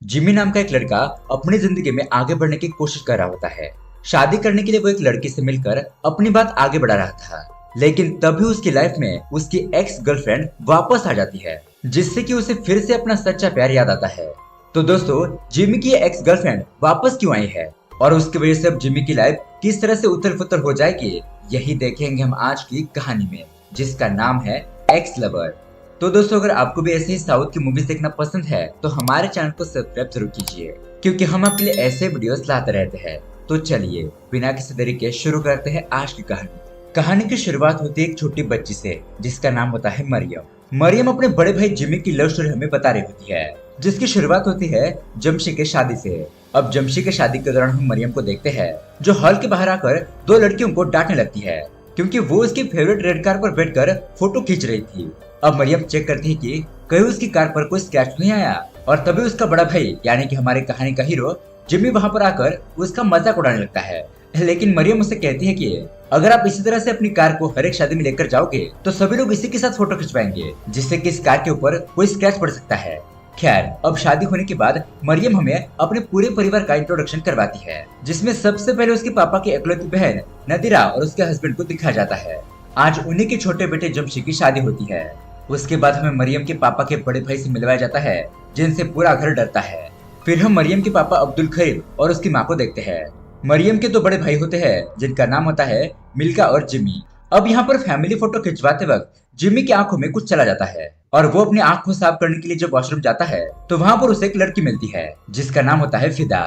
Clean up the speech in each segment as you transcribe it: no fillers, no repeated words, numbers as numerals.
Jimmy नाम का एक लड़का अपनी जिंदगी में आगे बढ़ने की कोशिश कर रहा होता है। शादी करने के लिए वो एक लड़की से मिलकर अपनी बात आगे बढ़ा रहा था, लेकिन तभी उसकी लाइफ में उसकी एक्स गर्लफ्रेंड वापस आ जाती है, जिससे कि उसे फिर से अपना सच्चा प्यार याद आता है। तो दोस्तों, जिमी की एक्स गर्लफ्रेंड वापस क्यों आई है और उसकी वजह से अब जिमी की लाइफ किस तरह से उथल पुथल हो जाएगी, यही देखेंगे हम आज की कहानी में, जिसका नाम है एक्स लवर। तो दोस्तों, अगर आपको भी ऐसे ही साउथ की मूवीज देखना पसंद है तो हमारे चैनल को सब्सक्राइब जरूर कीजिए, क्योंकि हम आपके लिए ऐसे वीडियोस लाते रहते हैं। तो चलिए बिना किसी देरी के शुरू करते हैं आज की कहानी। कहानी की शुरुआत होती है एक छोटी बच्ची से, जिसका नाम होता है मरियम। मरियम अपने बड़े भाई जिमी की लव स्टोरी हमें बता रही होती है, जिसकी शुरुआत होती है जमशी के शादी से। अब जमशी के शादी के दौरान हम मरियम को देखते हैं, जो हॉल के बाहर आकर दो लड़कियों को डांटने लगती है, क्योंकि वो उसकी फेवरेट रेड कार पर बैठकर फोटो खींच रही थी। अब मरियम चेक करती है कि कहीं उसकी कार पर कोई स्क्रैच नहीं आया, और तभी उसका बड़ा भाई यानी कि हमारी कहानी का हीरो जिमी वहां पर आकर उसका मजाक उड़ाने लगता है। लेकिन मरियम उससे कहती है कि अगर आप इसी तरह से अपनी कार को हर एक शादी में लेकर जाओगे तो सभी लोग इसी के साथ फोटो खिंचवाएंगे, जिससे कि इस कार के ऊपर कोई स्क्रैच पड़ सकता है। खैर, अब शादी होने के बाद मरियम हमें अपने पूरे परिवार का इंट्रोडक्शन करवाती है, जिसमें सबसे पहले उसके पापा की इकलौती बहन नदीरा और उसके हस्बैंड को दिखाया जाता है। आज उन्हीं के छोटे बेटे जमशी की शादी होती है। उसके बाद हमें मरियम के पापा के बड़े भाई से मिलवाया जाता है, जिनसे पूरा घर डरता है। फिर हम मरियम के पापा अब्दुल खरीब और उसकी माँ को देखते हैं। मरियम के दो बड़े भाई होते हैं, जिनका नाम होता है मिल्का और जिमी। अब यहाँ पर फैमिली फोटो खिंचवाते वक्त जिमी की आंखों में कुछ चला जाता है, और वो अपनी आंख को साफ करने के लिए जब वॉशरूम जाता है तो वहाँ पर उसे एक लड़की मिलती है, जिसका नाम होता है फिदा।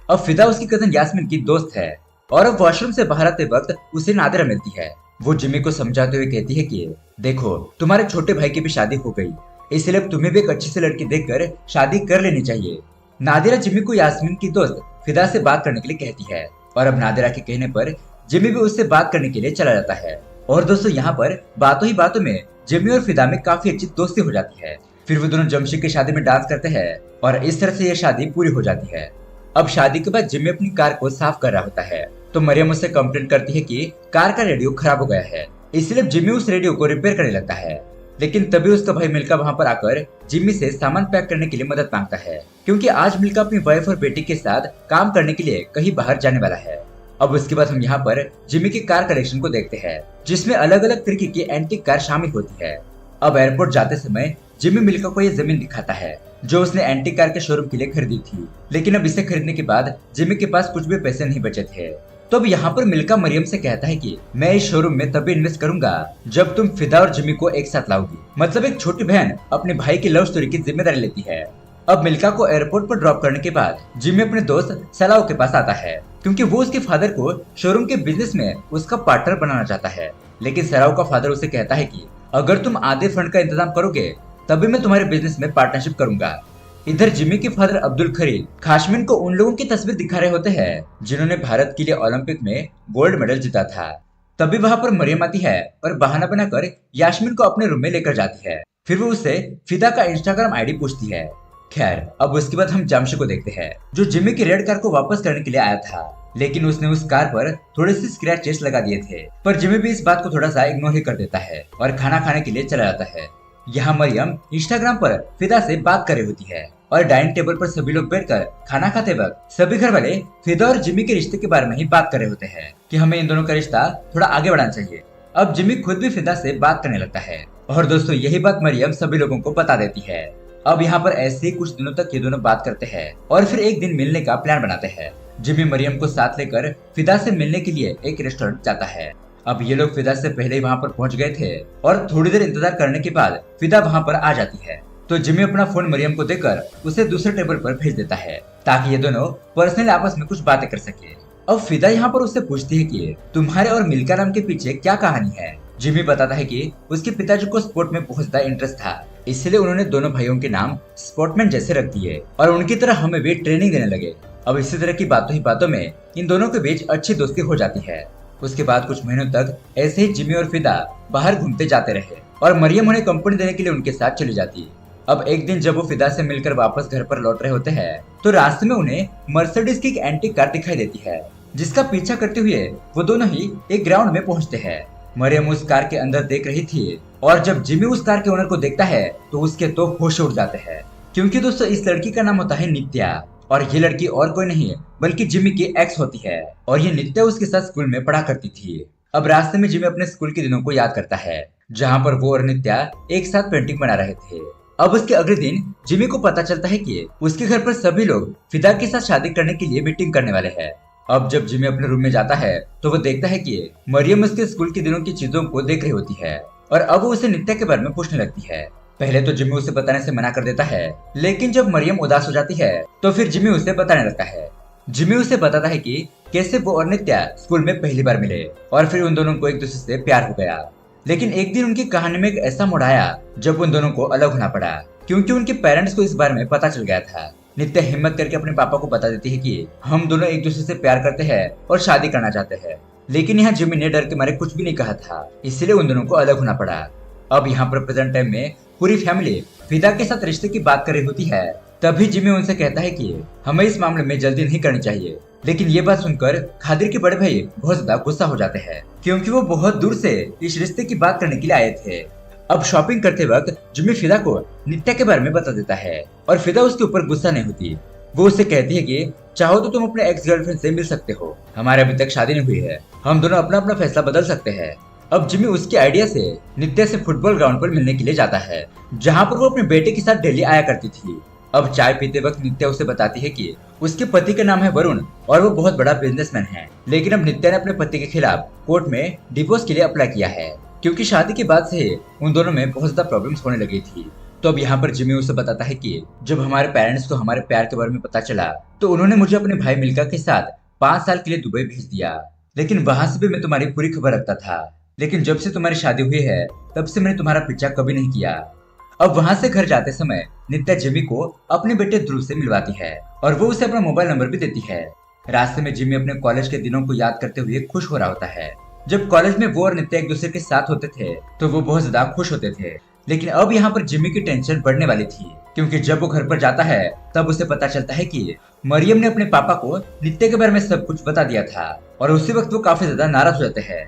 अब फिदा उसकी कजन यास्मीन की दोस्त है, और अब वॉशरूम से बाहर आते वक्त उसे नादिरा मिलती है। वो जिमी को समझाते हुए कहती है कि देखो, तुम्हारे छोटे भाई की भी शादी हो गई, इसलिए अब तुम्हें भी एक अच्छी सी लड़की देखकर शादी कर लेनी चाहिए। नादिरा जिमी को यास्मीन की दोस्त फिदा से बात करने के लिए कहती है, और अब नादिरा के कहने पर जिमी भी उससे बात करने के लिए चला जाता है। और दोस्तों, यहाँ पर बातों ही बातों में जिमी और फिदा में काफी अच्छी दोस्ती हो जाती है। फिर वो दोनों जमशी की शादी में डांस करते हैं, और इस तरह से ये शादी पूरी हो जाती है। अब शादी के बाद जिमी अपनी कार को साफ कर रहा होता है, तो मरियम उससे कंप्लेंट करती है कि कार का रेडियो खराब हो गया है, इसलिए जिमी उस रेडियो को रिपेयर करने लगता है। लेकिन तभी उसका भाई मिल्का वहां पर आकर जिमी से सामान पैक करने के लिए मदद मांगता है, क्योंकि आज मिल्का अपनी वाइफ और बेटी के साथ काम करने के लिए कहीं बाहर जाने वाला है। अब उसके बाद हम यहाँ पर जिमी की कार कलेक्शन को देखते हैं, जिसमें अलग अलग तरीके की एंटीक कार शामिल होती है। अब एयरपोर्ट जाते समय जिमी मिल्का को ये जमीन दिखाता है, जो उसने एंटीक कार के शोरूम के लिए खरीदी थी। लेकिन अब इसे खरीदने के बाद जिमी के पास कुछ भी पैसे नहीं बचे थे। तो अब यहाँ पर मिल्का मरियम से कहता है कि मैं इस शोरूम में तभी इन्वेस्ट करूंगा जब तुम फिदा और जिमी को एक साथ लाओगी। मतलब एक छोटी बहन अपने भाई की लव स्टोरी की जिम्मेदारी लेती है। अब मिल्का को एयरपोर्ट पर ड्रॉप करने के बाद जिमी अपने दोस्त सलाओ के पास आता है, क्योंकि वो उसके फादर को शोरूम के बिजनेस में उसका पार्टनर बनाना चाहता है। लेकिन सलाओ का फादर उसे कहता है कि अगर तुम आधे फंड का इंतजाम करोगे तभी मैं तुम्हारे बिजनेस में पार्टनरशिप करूंगा। इधर जिमी के फादर अब्दुल खरीद खाशमिन को उन लोगों की तस्वीर दिखा रहे होते हैं, जिन्होंने भारत के लिए ओलंपिक में गोल्ड मेडल जीता था। तभी वहां पर मरियम आती है और बहाना बनाकर यास्मीन को अपने रूम में लेकर जाती है। फिर वो उससे फिदा का इंस्टाग्राम आईडी पूछती है। खैर, अब उसके बाद हम जामशी को देखते हैं, जो जिमी की रेड कार को वापस करने के लिए आया था, लेकिन उसने उस कार पर थोड़े से स्क्रैचेस लगा दिए थे। पर जिमी भी इस बात को थोड़ा सा इग्नोर ही कर देता है और खाना खाने के लिए चला जाता है। यहाँ मरियम इंस्टाग्राम पर फिदा से बात कर रही होती है, और डाइनिंग टेबल पर सभी लोग बैठकर खाना खाते वक्त सभी घर वाले फिदा और जिमी के रिश्ते के बारे में ही बात कर रहे होते हैं कि हमें इन दोनों का रिश्ता थोड़ा आगे बढ़ाना चाहिए। अब जिमी खुद भी फिदा से बात करने लगता है, और दोस्तों यही बात मरियम सभी लोगों को बता देती है। अब यहाँ पर ऐसे ही कुछ दिनों तक ये दोनों बात करते हैं, और फिर एक दिन मिलने का प्लान बनाते हैं। जिमी मरियम को साथ लेकर फिदा से मिलने के लिए एक रेस्टोरेंट जाता है। अब ये लोग फिदा से पहले ही वहाँ पर पहुँच गए थे, और थोड़ी देर इंतजार करने के बाद फिदा वहाँ पर आ जाती है। तो जिमी अपना फोन मरियम को देकर उसे दूसरे टेबल पर भेज देता है, ताकि ये दोनों पर्सनल आपस में कुछ बातें कर सके। अब फिदा यहाँ पर उससे पूछती है कि तुम्हारे और मिल्का नाम के पीछे क्या कहानी है। जिमी बताता है कि उसके पिताजी को स्पोर्ट में बहुत ज्यादा इंटरेस्ट था, इसलिए उन्होंने दोनों भाइयों के नाम स्पोर्टमैन जैसे रख दिए, और उनकी तरह हमें भी ट्रेनिंग देने लगे। अब इसी तरह की बातों ही बातों में इन दोनों के बीच अच्छी दोस्ती हो जाती है। उसके बाद कुछ महीनों तक ऐसे ही जिमी और फिदा बाहर घूमते जाते रहे, और मरियम उन्हें कंपनी देने के लिए उनके साथ चली जाती। अब एक दिन जब वो फिदा से मिलकर वापस घर पर लौट रहे होते हैं, तो रास्ते में उन्हें मर्सिडीज की एक एंटीक कार दिखाई देती है, जिसका पीछा करते हुए वो दोनों ही एक ग्राउंड में पहुंचते हैं। मरियम उस कार के अंदर देख रही थी, और जब जिमी उस कार के ओनर को देखता है तो उसके तो होश उड़ जाते हैं। क्योंकि दोस्तों इस लड़की का नाम होता है नित्या और ये लड़की और कोई नहीं बल्कि जिमी की एक्स होती है और ये नित्या उसके साथ स्कूल में पढ़ा करती थी। अब रास्ते में जिमी अपने स्कूल के दिनों को याद करता है जहाँ पर वो और नित्या एक साथ पेंटिंग बना रहे थे। अब उसके अगले दिन जिमी को पता चलता है कि उसके घर पर सभी लोग फिदा के साथ शादी करने के लिए मीटिंग करने वाले हैं। अब जब जिमी अपने रूम में जाता है तो वो देखता है कि मरियम उसके स्कूल के दिनों की चीजों को देख रही होती है और अब वो उसे नित्या के बारे में पूछने लगती है। पहले तो जिमी उसे बताने से मना कर देता है, लेकिन जब मरियम उदास हो जाती है तो फिर जिमी उसे बताने लगता है। जिमी उसे बताता है कि कैसे वो और नित्या स्कूल में पहली बार मिले और फिर उन दोनों को एक दूसरे से प्यार हो गया। लेकिन एक दिन उनकी कहानी में एक ऐसा मोड़ आया जब उन दोनों को अलग होना पड़ा, क्योंकि उनके पेरेंट्स को इस बारे में पता चल गया था। नित्या हिम्मत करके अपने पापा को बता देती है कि हम दोनों एक दूसरे से प्यार करते हैं और शादी करना चाहते हैं, लेकिन यहाँ जिमी ने डर के मारे कुछ भी नहीं कहा था, इसलिए उन दोनों को अलग होना पड़ा। अब यहाँ पर प्रेजेंट टाइम में पूरी फैमिली फिदा के साथ रिश्ते की बात कर रही होती है। तभी जिमी उनसे कहता है कि हमें इस मामले में जल्दी नहीं करनी चाहिए, लेकिन ये बात सुनकर खादिर के बड़े भाई बहुत ज्यादा गुस्सा हो जाते हैं, क्योंकि वो बहुत दूर से इस रिश्ते की बात करने के लिए आए थे। अब शॉपिंग करते वक्त जिमी फिदा को नित्या के बारे में बता देता है और फिदा उसके ऊपर गुस्सा नहीं होती। वो उससे कहती है कि चाहो तो तुम अपने एक्स गर्लफ्रेंड से मिल सकते हो, हमारे अभी तक शादी नहीं हुई है, हम दोनों अपना अपना फैसला बदल सकते हैं। अब जिमी उसके आइडिया से नित्या से फुटबॉल ग्राउंड पर मिलने के लिए जाता है, जहाँ पर वो अपने बेटे के साथ डेली आया करती थी। अब चाय पीते वक्त नित्या उसे बताती है कि उसके पति का नाम है वरुण और वो बहुत बड़ा बिजनेसमैन है, लेकिन अब नित्या ने अपने पति के खिलाफ कोर्ट में डिवोर्स के लिए अप्लाई किया है, क्योंकि शादी के बाद से उन दोनों में बहुत ज्यादा प्रॉब्लम्स होने लगी थी। तो अब यहाँ पर जिमी उसे बताता है कि जब हमारे पेरेंट्स को हमारे प्यार के बारे में पता चला तो उन्होंने मुझे अपने भाई मिल्का के साथ 5 साल के लिए दुबई भेज दिया, लेकिन वहां से भी मैं तुम्हारी पूरी खबर रखता था, लेकिन जब से तुम्हारी शादी हुई है तब से मैंने तुम्हारा पीछा कभी नहीं किया। अब वहां से घर जाते समय नित्या जिमी को अपने बेटे ध्रुव से मिलवाती है और वो उसे अपना मोबाइल नंबर भी देती है। रास्ते में जिमी अपने कॉलेज के दिनों को याद करते हुए खुश हो रहा होता है। जब कॉलेज में वो और नित्या एक दूसरे के साथ होते थे तो वो बहुत ज्यादा खुश होते थे, लेकिन अब यहाँ पर जिमी की टेंशन बढ़ने वाली थी, क्योंकि जब वो घर पर जाता है तब उसे पता चलता है कि मरियम ने अपने पापा को नित्या के बारे में सब कुछ बता दिया था और उसी वक्त वो काफी ज्यादा नाराज हो जाते हैं।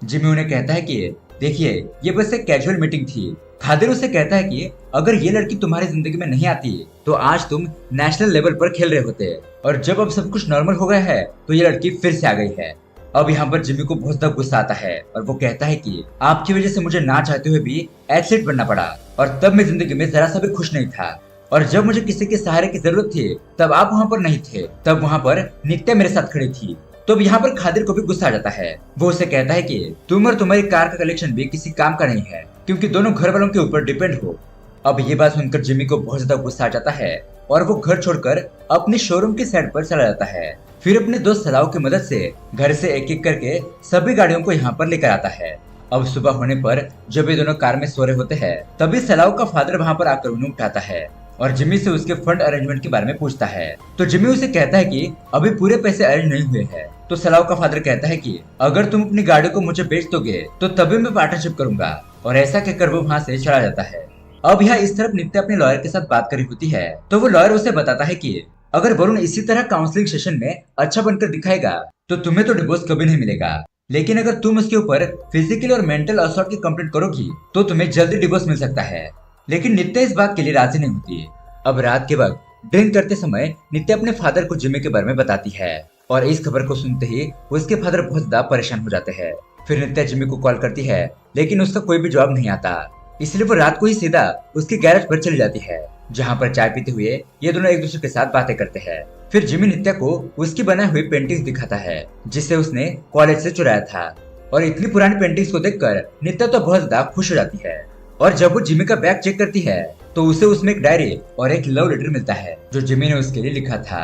जिमी उन्हें कहता है कि देखिए ये बस एक कैजुअल मीटिंग थी। खादिर उसे कहता है कि अगर ये लड़की तुम्हारी जिंदगी में नहीं आती तो आज तुम नेशनल लेवल पर खेल रहे होते, और जब अब सब कुछ नॉर्मल हो गया है तो ये लड़की फिर से आ गई है। अब यहाँ पर जिमी को बहुत ज्यादा गुस्सा आता है और वो कहता है कि आपकी वजह से मुझे ना चाहते हुए भी एथलीट बनना पड़ा, और तब मैं जिंदगी में जरा सा भी खुश नहीं था, और जब मुझे किसी के सहारे की जरूरत थी तब आप वहाँ पर नहीं थे, तब वहाँ पर नित्या मेरे साथ खड़ी थी। तो अब यहाँ पर खादिर को भी गुस्सा आ जाता है। वो उसे कहता है कि तुम और तुम्हारी कार का कलेक्शन भी किसी काम का नहीं है, क्योंकि दोनों घर वालों के ऊपर डिपेंड हो। अब ये बात सुनकर जिमी को बहुत ज्यादा गुस्सा आ जाता है और वो घर छोड़कर अपनी शोरूम की साइड पर चला जाता है। फिर अपने दोस्त सलाव की मदद से घर से एक एक करके सभी गाड़ियों को यहाँ पर लेकर आता है। अब सुबह होने पर जब ये दोनों कार में सो रहे होते हैं तभी सलाव का फादर वहाँ पर आकर उन्हें उठाता है और जिमी से उसके फंड अरेंजमेंट के बारे में पूछता है। तो जिमी उसे कहता है कि अभी पूरे पैसे अरेंज नहीं हुए हैं। तो सलाव का फादर कहता है कि अगर तुम अपनी गाड़ी को मुझे बेच दोगे तो तभी मैं पार्टनरशिप करूंगा, और ऐसा कहकर वो वहाँ से चला जाता है। अब यहाँ इस तरफ नित्या अपने लॉयर के साथ बात करी होती है तो वो लॉयर उसे बताता है कि अगर वरुण इसी तरह काउंसलिंग सेशन में अच्छा बनकर दिखाएगा तो तुम्हें तो डिवोर्स कभी नहीं मिलेगा, लेकिन अगर तुम उसके ऊपर फिजिकल और मेंटल असॉल्ट की कंप्लेंट करोगी तो तुम्हें जल्दी डिवोर्स मिल सकता है। लेकिन नित्या इस बात के लिए राजी नहीं होती। अब रात के वक्त ड्रिंक करते समय नित्या अपने फादर को जिमी के बारे में बताती है और इस खबर को सुनते ही उसके फादर बहुत ज्यादा परेशान हो जाते हैं। फिर नित्या जिमी को कॉल करती है, लेकिन उसका कोई भी जवाब नहीं आता, इसलिए वो रात को ही सीधा उसके गैरेज पर चली जाती है, जहाँ पर चाय पीते हुए ये दोनों एक दूसरे के साथ बातें करते हैं। फिर जिमी नित्या को उसकी बनाई हुई पेंटिंग्स दिखाता है जिसे उसने कॉलेज से चुराया था, और इतनी पुरानी पेंटिंग्स को देखकर नित्या तो बहुत ज्यादा खुश हो जाती है। और जब वो जिमी का बैग चेक करती है तो उसे उसमें एक डायरी और एक लव लेटर मिलता है जो जिमी ने उसके लिए लिखा था।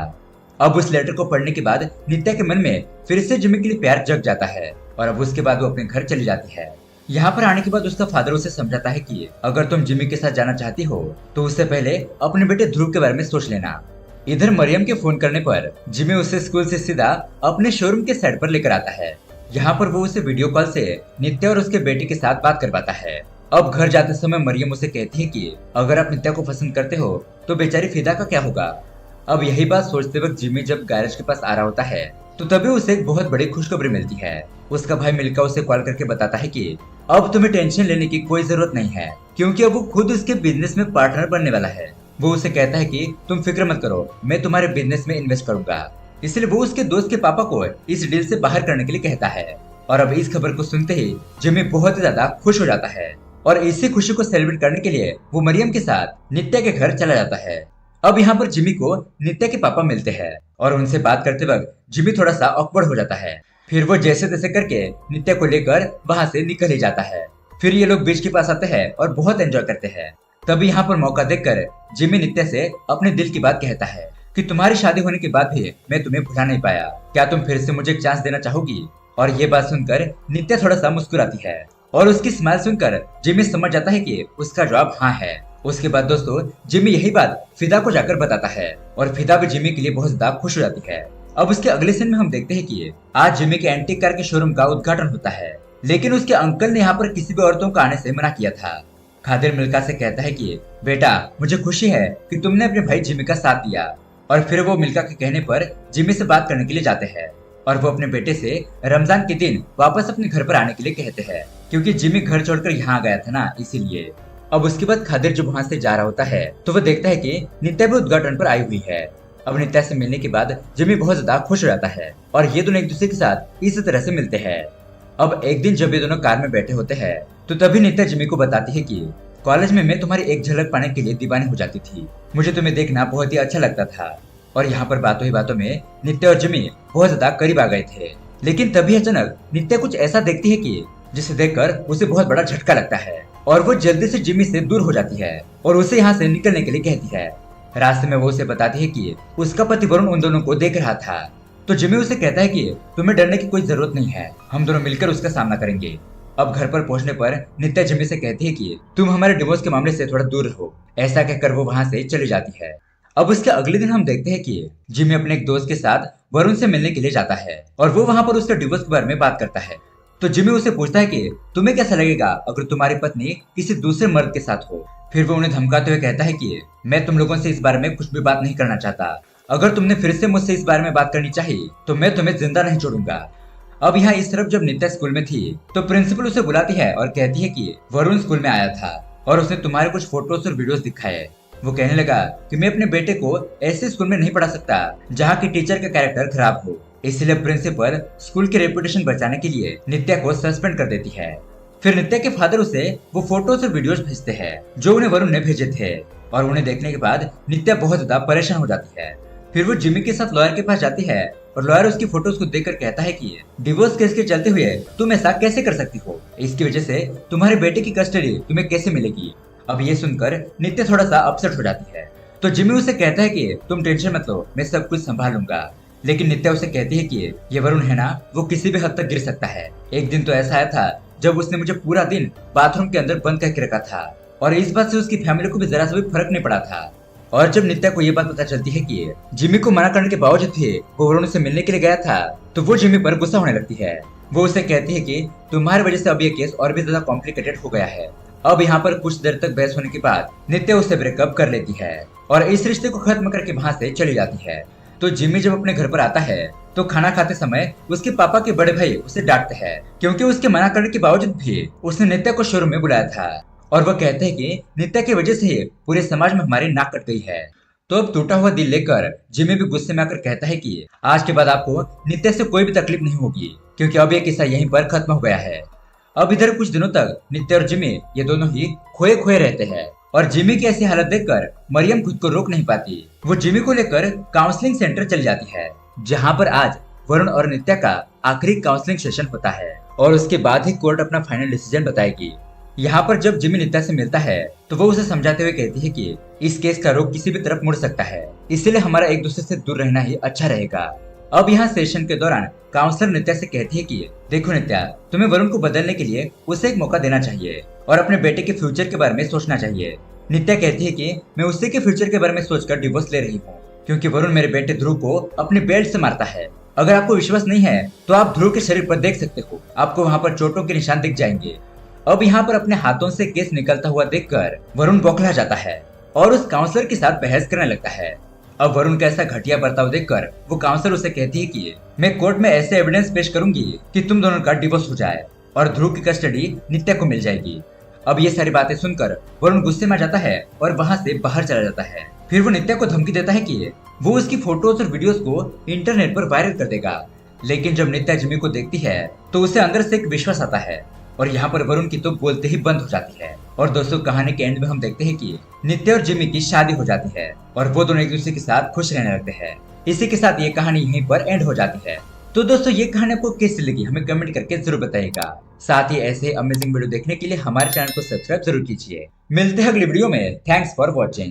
अब उस लेटर को पढ़ने के बाद नित्या के मन में फिर से जिमी के लिए प्यार जग जाता है और अब उसके बाद वो अपने घर चली जाती है। यहाँ पर आने के बाद उसका फादर उसे समझाता है कि अगर तुम जिमी के साथ जाना चाहती हो तो उससे पहले अपने बेटे ध्रुव के बारे में सोच लेना। इधर मरियम के फोन करने पर जिमी उसे स्कूल से सीधा अपने शोरूम के साइड पर लेकर आता है। यहाँ पर वो उसे वीडियो कॉल से नित्या और उसके बेटे के साथ बात करवाता है। अब घर जाते समय मरियम उसे कहती है कि अगर आप नित्या को पसंद करते हो तो बेचारी फिदा का क्या होगा। अब यही बात सोचते वक्त जिमी जब गैरेज के पास आ रहा होता है तो तभी उसे एक बहुत बड़ी खुशखबरी मिलती है। उसका भाई मिल्का उसे कॉल करके बताता है कि अब तुम्हें टेंशन लेने की कोई जरूरत नहीं है, क्योंकि अब वो खुद उसके बिजनेस में पार्टनर बनने वाला है। वो उसे कहता है कि तुम फिक्र मत करो, मैं तुम्हारे बिजनेस में इन्वेस्ट करूंगा। इसलिए वो उसके दोस्त के पापा को इस डील से बाहर करने के लिए कहता है। और अब इस खबर को सुनते ही जिमी बहुत ही ज्यादा खुश हो जाता है और इसी खुशी को सेलिब्रेट करने के लिए वो मरियम के साथ नित्या के घर चला जाता है। अब यहाँ पर जिमी को नित्या के पापा मिलते हैं और उनसे बात करते वक्त जिमी थोड़ा सा ऑकवर्ड हो जाता है। फिर वो जैसे तैसे करके नित्या को लेकर वहाँ से निकल ही जाता है। फिर ये लोग बीच के पास आते हैं और बहुत एंजॉय करते हैं। तभी यहाँ पर मौका देखकर जिमी नित्या से अपने दिल की बात कहता है कि तुम्हारी शादी होने के बाद भी मैं तुम्हें भुला नहीं पाया, क्या तुम फिर से मुझे एक चांस देना चाहोगी? और ये बात सुनकर नित्या थोड़ा सा मुस्कुराती है और उसकी स्माइल सुनकर जिमी समझ जाता है कि उसका जवाब हाँ है। उसके बाद दोस्तों जिमी यही बात फिदा को जाकर बताता है और फिदा भी जिमी के लिए बहुत ज्यादा खुश हो जाती है। अब उसके अगले सीन में हम देखते हैं कि आज जिमी के एंटीक कार के शोरूम का उद्घाटन होता है, लेकिन उसके अंकल ने यहाँ पर किसी भी औरतों को आने से मना किया था। खादिर मिल्का से कहता है कि बेटा मुझे खुशी है कि तुमने अपने भाई जिमी का साथ दिया। और फिर वो मिल्का के कहने पर जिमी से बात करने के लिए जाते हैं और वो अपने बेटे से रमजान के दिन वापस अपने घर पर आने के लिए कहते हैं, क्योंकि जिमी घर छोड़कर यहाँ गया था ना, इसीलिए। अब उसके बाद खादिर जब वहाँ से जा रहा होता है तो वो देखता है कि नित्या भी उद्घाटन पर आई हुई है। अब नित्या से मिलने के बाद जिमी बहुत ज्यादा खुश हो जाता है और ये दोनों एक दूसरे के साथ इसी तरह से मिलते हैं। अब एक दिन जब ये दोनों कार में बैठे होते हैं तो तभी नित्या जिमी को बताती है कि कॉलेज में मैं तुम्हारी एक झलक पाने के लिए दीवानी हो जाती थी, मुझे तुम्हें देखना बहुत ही अच्छा लगता था। और यहाँ पर बातों ही बातों में नित्या और जिमी बहुत ज्यादा करीब आ गए थे। लेकिन तभी अचानक नित्या कुछ ऐसा देखती है कि जिसे देखकर उसे बहुत बड़ा झटका लगता है और वो जल्दी से जिमी से दूर हो जाती है और उसे यहाँ से निकलने के लिए कहती है। रास्ते में वो उसे बताती है कि उसका पति वरुण उन दोनों को देख रहा था। तो जिमी उसे कहता है कि तुम्हें डरने की कोई जरूरत नहीं है, हम दोनों मिलकर उसका सामना करेंगे। अब घर पर पहुंचने पर नित्या जिमी से कहती है कि तुम हमारे डिवोर्स के मामले से थोड़ा दूर रहो। ऐसा कहकर वो वहाँ से चली जाती है। अब उसके अगले दिन हम देखते हैं कि जिमी अपने एक दोस्त के साथ वरुण से मिलने के लिए जाता है और वो वहाँ पर उसके डिवोर्स के बारे में बात करता है। तो जिमी उसे पूछता है कि तुम्हें कैसा लगेगा अगर तुम्हारी पत्नी किसी दूसरे मर्द के साथ हो। फिर वो उन्हें धमकाते हुए कहता है कि मैं तुम लोगों से इस बारे में कुछ भी बात नहीं करना चाहता, अगर तुमने फिर से मुझसे इस बारे में बात करनी चाहिए तो मैं तुम्हें जिंदा नहीं छोड़ूंगा। अब यहाँ इस तरफ जब नित्या स्कूल में थी तो प्रिंसिपल उसे बुलाती है और कहती है कि वरुण स्कूल में आया था और उसने तुम्हारे कुछ फोटोज और वीडियोस दिखाए। वो कहने लगा कि मैं अपने बेटे को ऐसे स्कूल में नहीं पढ़ा सकता जहाँ की टीचर का कैरेक्टर खराब हो, इसलिए प्रिंसिपल स्कूल की रेपुटेशन बचाने के लिए नित्या को सस्पेंड कर देती है। फिर नित्या के फादर उसे वो फोटोज और वीडियोस भेजते हैं जो उन्हें वरुण ने भेजे थे और उन्हें देखने के बाद नित्या बहुत ज्यादा परेशान हो जाती है। फिर वो जिमी के साथ लॉयर के पास जाती है और लॉयर उसकी फोटोज को देखकर कहता है कि डिवोर्स केस के चलते हुए तुम ऐसा कैसे कर सकती हो, इसकी वजह से तुम्हारे बेटे की कस्टडी तुम्हें कैसे मिलेगी। अब ये सुनकर नित्या थोड़ा सा अपसेट हो जाती है। तो जिमी उसे कहता है कि तुम टेंशन मत लो, मैं सब कुछ संभाल लूंगा। लेकिन नित्या उसे कहती है कि ये वरुण है ना, वो किसी भी हद तक गिर सकता है। एक दिन तो ऐसा आया था जब उसने मुझे पूरा दिन बाथरूम के अंदर बंद करके रखा था और इस बात से उसकी फैमिली को भी जरा सा भी फर्क नहीं पड़ा था। और जब नित्या को ये बात पता चलती है कि जिमी को मना करने के बावजूद भी वो वरुण से मिलने के लिए गया था तो वो जिमी पर गुस्सा होने लगती है। वो उसे कहती है कि तुम्हारी वजह से अब ये केस और भी ज्यादा कॉम्प्लिकेटेड हो गया है। अब यहाँ पर कुछ देर तक बहस होने के बाद नित्या उससे ब्रेकअप कर लेती है और इस रिश्ते को खत्म करके वहाँ से चली जाती है। तो जिमी जब अपने घर पर आता है तो खाना खाते समय उसके पापा के बड़े भाई उसे डांटते हैं क्योंकि उसके मना करने के बावजूद भी उसने नित्या को शोरूम में बुलाया था और वो कहते हैं कि नित्या की वजह से ही पूरे समाज में हमारी नाक कट गई है। तो अब टूटा हुआ दिल लेकर जिमी भी गुस्से में आकर कहता है कि आज के बाद आपको नित्या से कोई भी तकलीफ नहीं होगी क्योंकि अब ये किस्सा यहीं पर खत्म हो गया है। अब इधर कुछ दिनों तक नित्या और जिमी ये दोनों ही खोए खोए रहते हैं और जिमी की ऐसी हालत देखकर मरियम खुद को रोक नहीं पाती। वो जिमी को लेकर काउंसलिंग सेंटर चली जाती है जहाँ पर आज वरुण और नित्या का आखिरी काउंसलिंग सेशन होता है और उसके बाद ही कोर्ट अपना फाइनल डिसीजन बताएगी। यहाँ पर जब जिमी नित्या से मिलता है तो वो उसे समझाते हुए कहती है कि इस केस का रुख किसी भी तरफ मुड़ सकता है, इसलिए हमारा एक दूसरे से दूर रहना ही अच्छा रहेगा। अब यहाँ सेशन के दौरान काउंसलर नित्या से कहती है कि देखो नित्या, तुम्हें वरुण को बदलने के लिए उसे एक मौका देना चाहिए और अपने बेटे के फ्यूचर के बारे में सोचना चाहिए। नित्या कहती है कि मैं उसी के फ्यूचर के बारे में सोचकर डिवोर्स ले रही हूँ क्योंकि वरुण मेरे बेटे ध्रुव को अपने बेल्ट से मारता है। अगर आपको विश्वास नहीं है तो आप ध्रुव के शरीर पर देख सकते हो, आपको वहाँ पर चोटों के निशान दिख जाएंगे। अब यहाँ पर अपने हाथों से केस निकलता हुआ देखकर वरुण बौखला जाता है और उस काउंसलर के साथ बहस करने लगता है। अब वरुण का ऐसा घटिया बर्ताव देखकर वो काउंसलर उसे कहती है कि मैं कोर्ट में ऐसे एविडेंस पेश करूंगी कि तुम दोनों का डिवोर्स हो जाए और ध्रुव की कस्टडी नित्या को मिल जाएगी। अब ये सारी बातें सुनकर वरुण गुस्से में आ जाता है और वहाँ से बाहर चला जाता है। फिर वो नित्या को धमकी देता है कि वो उसकी फोटोज और वीडियोस को इंटरनेट पर वायरल कर देगा। लेकिन जब नित्या जिमी को देखती है तो उसे अंदर से एक विश्वास आता है और यहाँ पर वरुण की तो बोलते ही बंद हो जाती है। और दोस्तों कहानी के एंड में हम देखते हैं कि नित्या और जिमी की शादी हो जाती है और वो दोनों एक दूसरे के साथ खुश रहने लगते हैं। इसी के साथ ये कहानी यहीं पर एंड हो जाती है। तो दोस्तों ये कहानी आपको कैसी लगी हमें कमेंट करके जरूर बताइएगा। साथ ही ऐसे अमेजिंग वीडियो देखने के लिए हमारे चैनल को सब्सक्राइब जरूर कीजिए। मिलते हैं अगली वीडियो में। Thanks for watching.